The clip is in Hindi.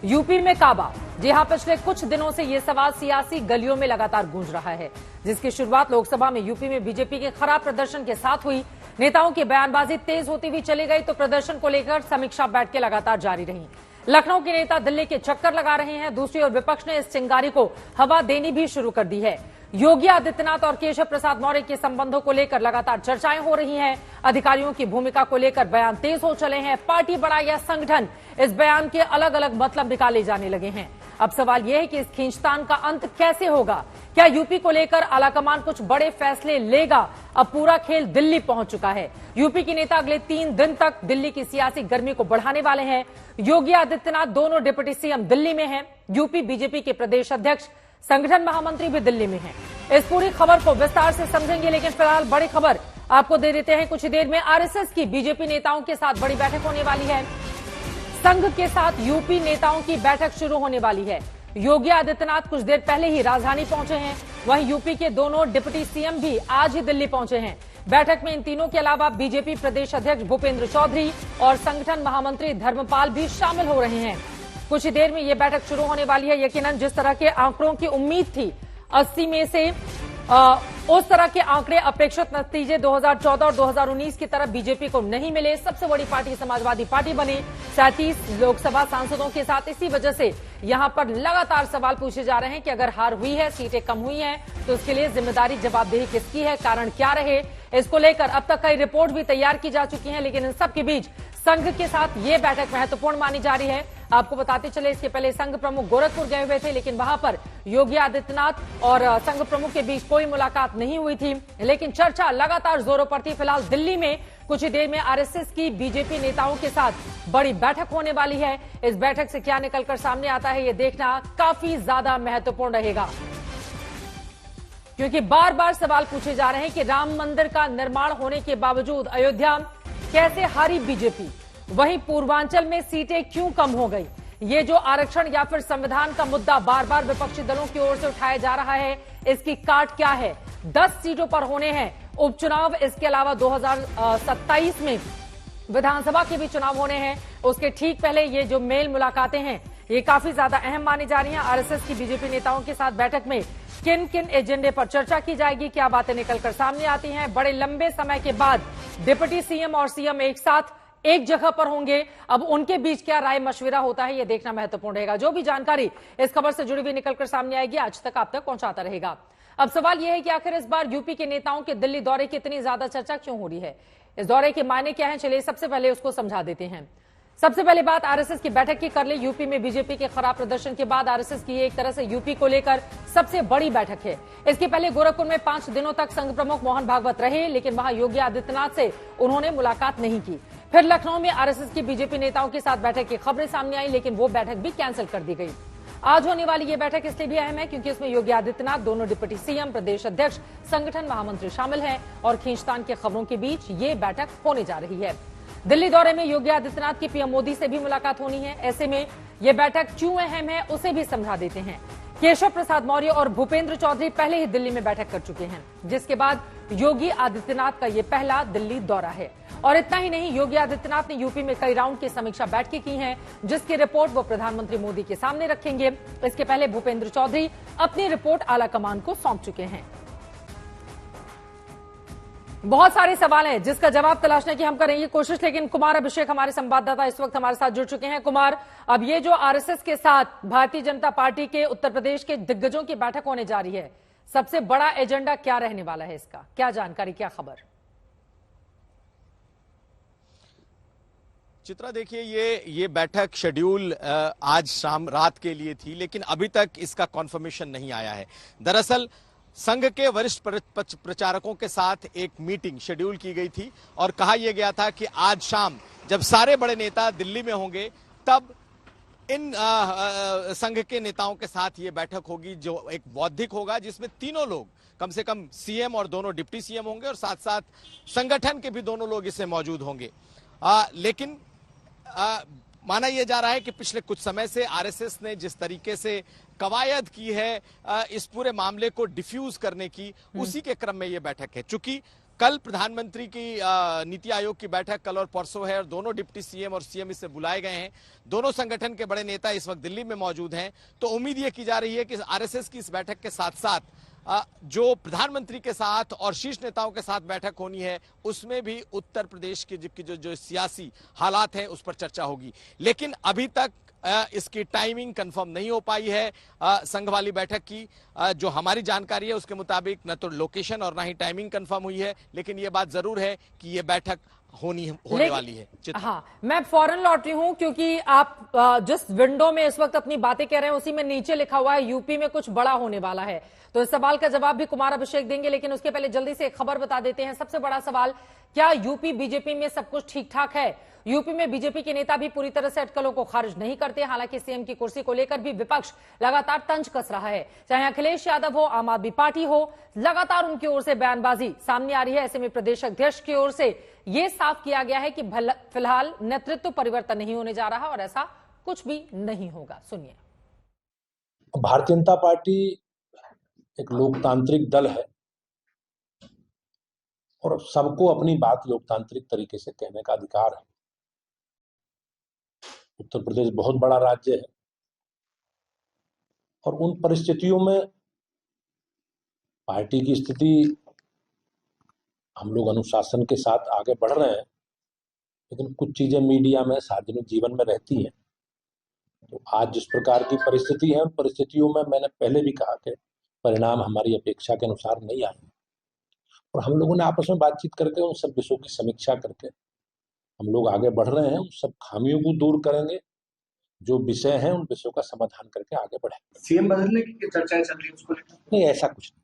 यूपी में काबा। जी हां, पिछले कुछ दिनों से ये सवाल सियासी गलियों में लगातार गूंज रहा है, जिसकी शुरुआत लोकसभा में यूपी में बीजेपी के खराब प्रदर्शन के साथ हुई। नेताओं की बयानबाजी तेज होती हुई चली गई तो प्रदर्शन को लेकर समीक्षा बैठकें लगातार जारी रही। लखनऊ के नेता दिल्ली के चक्कर लगा रहे हैं। दूसरी ओर विपक्ष ने इस चिंगारी को हवा देनी भी शुरू कर दी है। योगी आदित्यनाथ और केशव प्रसाद मौर्य के संबंधों को लेकर लगातार चर्चाएं हो रही हैं। अधिकारियों की भूमिका को लेकर बयान तेज हो चले हैं। पार्टी बड़ा या संगठन, इस बयान के अलग अलग मतलब निकाले जाने लगे हैं। अब सवाल यह है कि इस खींचतान का अंत कैसे होगा। क्या यूपी को लेकर आलाकमान कुछ बड़े फैसले लेगा? अब पूरा खेल दिल्ली पहुंच चुका है। यूपी के नेता अगले 3 दिन तक दिल्ली की सियासी गर्मी को बढ़ाने वाले हैं। योगी आदित्यनाथ दोनों डिप्टी सीएम दिल्ली में हैं। यूपी बीजेपी के प्रदेश अध्यक्ष, संगठन महामंत्री भी दिल्ली में हैं। इस पूरी खबर को विस्तार से समझेंगे, लेकिन फिलहाल बड़ी खबर आपको दे देते हैं। कुछ ही देर में आरएसएस की बीजेपी नेताओं के साथ बड़ी बैठक होने वाली है। संघ के साथ यूपी नेताओं की बैठक शुरू होने वाली है। योगी आदित्यनाथ कुछ देर पहले ही राजधानी पहुंचे हैं। वहीं यूपी के दोनों डिप्टी सीएम भी आज ही दिल्ली पहुंचे हैं। बैठक में इन तीनों के अलावा बीजेपी प्रदेश अध्यक्ष भूपेंद्र चौधरी और संगठन महामंत्री धर्मपाल भी शामिल हो रहे हैं। कुछ ही देर में यह बैठक शुरू होने वाली है। यकीनन जिस तरह के आंकड़ों की उम्मीद थी, 80 में से उस तरह के आंकड़े, अपेक्षित नतीजे 2014 और 2019 की तरफ बीजेपी को नहीं मिले। सबसे बड़ी पार्टी समाजवादी पार्टी बनी 37 लोकसभा सांसदों के साथ। इसी वजह से यहां पर लगातार सवाल पूछे जा रहे हैं कि अगर हार हुई है, सीटें कम हुई हैं, तो उसके लिए जिम्मेदारी, जवाबदेही किसकी है, कारण क्या रहे। इसको लेकर अब तक कई रिपोर्ट भी तैयार की जा चुकी है, लेकिन इन सबके बीच संघ के साथ ये बैठक महत्वपूर्ण मानी जा रही है। आपको बताते चले, इसके पहले संघ प्रमुख गोरखपुर गए हुए थे, लेकिन वहां पर योगी आदित्यनाथ और संघ प्रमुख के बीच कोई मुलाकात नहीं हुई थी। लेकिन चर्चा लगातार जोरों पर थी। फिलहाल दिल्ली में कुछ ही देर में आरएसएस की बीजेपी नेताओं के साथ बड़ी बैठक होने वाली है। इस बैठक से क्या निकलकर सामने आता है, ये देखना काफी ज्यादा महत्वपूर्ण रहेगा, क्योंकि बार बार सवाल पूछे जा रहे हैं कि राम मंदिर का निर्माण होने के बावजूद अयोध्या कैसे हारी बीजेपी, वहीं पूर्वांचल में सीटें क्यों कम हो गई। ये जो आरक्षण या फिर संविधान का मुद्दा बार बार विपक्षी दलों की ओर से उठाया जा रहा है, इसकी काट क्या है। 10 सीटों पर होने हैं उपचुनाव। इसके अलावा 2027 में विधानसभा के भी चुनाव होने हैं। उसके ठीक पहले ये जो मेल मुलाकातें हैं, ये काफी ज्यादा अहम मानी जा रही हैं। आरएसएस की बीजेपी नेताओं के साथ बैठक में किन किन एजेंडे पर चर्चा की जाएगी, क्या बातें निकलकर सामने आती हैं। बड़े लंबे समय के बाद डिप्टी सीएम और सीएम एक साथ एक जगह पर होंगे। अब उनके बीच क्या राय मशविरा होता है, यह देखना महत्वपूर्ण रहेगा। जो भी जानकारी इस खबर से जुड़ी हुई निकलकर सामने आएगी, आज तक आप तक पहुंचाता रहेगा। अब सवाल यह है कि आखिर इस बार यूपी के नेताओं के दिल्ली दौरे की इतनी ज्यादा चर्चा क्यों हो रही है, इस दौरे के मायने क्या है। चलिए सबसे पहले उसको समझा देते हैं। सबसे पहले बात आरएसएस की बैठक की कर ले। यूपी में बीजेपी के खराब प्रदर्शन के बाद आरएसएस की एक तरह से यूपी को लेकर सबसे बड़ी बैठक है। इसके पहले गोरखपुर में 5 दिनों तक संघ प्रमुख मोहन भागवत रहे, लेकिन वहां योगी आदित्यनाथ से उन्होंने मुलाकात नहीं की। फिर लखनऊ में आरएसएस की बीजेपी नेताओं के साथ बैठक की खबरें सामने आई, लेकिन वो बैठक भी कैंसिल कर दी गई। आज होने वाली ये बैठक इसलिए भी अहम है क्योंकि इसमें योगी आदित्यनाथ, दोनों डिप्टी सीएम, प्रदेश अध्यक्ष, संगठन महामंत्री शामिल हैं और खींचतान के खबरों के बीच ये बैठक होने जा रही है। दिल्ली दौरे में योगी आदित्यनाथ की पीएम मोदी से भी मुलाकात होनी है। ऐसे में यह बैठक क्यों अहम है, उसे भी समझा देते हैं। केशव प्रसाद मौर्य और भूपेंद्र चौधरी पहले ही दिल्ली में बैठक कर चुके हैं, जिसके बाद योगी आदित्यनाथ का यह पहला दिल्ली दौरा है। और इतना ही नहीं, योगी आदित्यनाथ ने यूपी में कई राउंड की समीक्षा बैठकें की हैं, जिसकी रिपोर्ट वो प्रधानमंत्री मोदी के सामने रखेंगे। इसके पहले भूपेंद्र चौधरी अपनी रिपोर्ट आलाकमान को सौंप चुके हैं। बहुत सारे सवाल हैं जिसका जवाब तलाशने की हम करेंगे कोशिश, लेकिन कुमार अभिषेक हमारे संवाददाता इस वक्त हमारे साथ जुड़ चुके हैं। कुमार, अब ये जो आरएसएस के साथ भारतीय जनता पार्टी के उत्तर प्रदेश के दिग्गजों की बैठक होने जा रही है, सबसे बड़ा एजेंडा क्या रहने वाला है, इसका क्या जानकारी, क्या खबर? चित्रा, देखिए ये बैठक शेड्यूल आज शाम रात के लिए थी, लेकिन अभी तक इसका कॉन्फर्मेशन नहीं आया है। दरअसल संघ के वरिष्ठ प्रचारकों के साथ एक मीटिंग शेड्यूल की गई थी और कहा यह गया था कि आज शाम जब सारे बड़े नेता दिल्ली में होंगे, तब इन संघ के नेताओं के साथ ये बैठक होगी, जो एक बौद्धिक होगा, जिसमें तीनों लोग, कम से कम सीएम और दोनों डिप्टी सीएम होंगे और साथ साथ संगठन के भी दोनों लोग इसमें मौजूद होंगे। लेकिन माना यह जा रहा है कि पिछले कुछ समय से आरएसएस ने जिस तरीके से कवायद की है इस पूरे मामले को डिफ्यूज करने की, उसी के क्रम में यह बैठक है। चूंकि कल प्रधानमंत्री की नीति आयोग की बैठक कल और परसों है और दोनों डिप्टी सीएम और सीएम इससे बुलाए गए हैं। दोनों संगठन के बड़े नेता इस वक्त दिल्ली में मौजूद हैं। तो उम्मीद ये की जा रही है कि आरएसएस की इस बैठक के साथ साथ जो प्रधानमंत्री के साथ और शीर्ष नेताओं के साथ बैठक होनी है उसमें भी उत्तर प्रदेश की जो सियासी हालात हैं उस पर चर्चा होगी। लेकिन अभी तक इसकी टाइमिंग कंफर्म नहीं हो पाई है। संघ वाली बैठक की जो हमारी जानकारी है उसके मुताबिक न तो लोकेशन और ना ही टाइमिंग कंफर्म हुई है, लेकिन यह बात जरूर है कि यह बैठक होने वाली है। हाँ, मैं फौरन लौट रही हूं क्योंकि आप जिस विंडो में इस वक्त अपनी बातें कह रहे हैं उसी में नीचे लिखा हुआ है यूपी में कुछ बड़ा होने वाला है। तो इस सवाल का जवाब भी कुमार अभिषेक देंगे, लेकिन उसके पहले जल्दी से एक खबर बता देते हैं। सबसे बड़ा सवाल, क्या यूपी बीजेपी में सब कुछ ठीक ठाक है? यूपी में बीजेपी के नेता भी पूरी तरह से अटकलों को खारिज नहीं करते। हालांकि सीएम की कुर्सी को लेकर भी विपक्ष लगातार तंज कस रहा है। चाहे अखिलेश यादव हो, आम आदमी पार्टी हो, लगातार उनकी ओर से बयानबाजी सामने आ रही है। ऐसे में प्रदेश अध्यक्ष की ओर से यह साफ किया गया है कि फिलहाल नेतृत्व परिवर्तन नहीं होने जा रहा और ऐसा कुछ भी नहीं होगा। सुनिए। भारतीय जनता पार्टी एक लोकतांत्रिक दल है और सबको अपनी बात लोकतांत्रिक तरीके से कहने का अधिकार है। उत्तर प्रदेश बहुत बड़ा राज्य है और उन परिस्थितियों में पार्टी की स्थिति, हम लोग अनुशासन के साथ आगे बढ़ रहे हैं, लेकिन कुछ चीजें मीडिया में, सार्वजनिक जीवन में रहती हैं। तो आज जिस प्रकार की परिस्थिति है, उन परिस्थितियों में मैंने पहले भी कहा कि परिणाम हमारी अपेक्षा के अनुसार नहीं आए और हम लोगों ने आपस में बातचीत करके उन सब विषयों की समीक्षा करके हम लोग आगे बढ़ रहे हैं। उन सब खामियों को दूर करेंगे, जो विषय हैं उन विषयों का समाधान करके आगे बढ़ेंगे। सीएम बदलने की चर्चाएं चल रही है, उसको लेकर नहीं, ऐसा कुछ नहीं।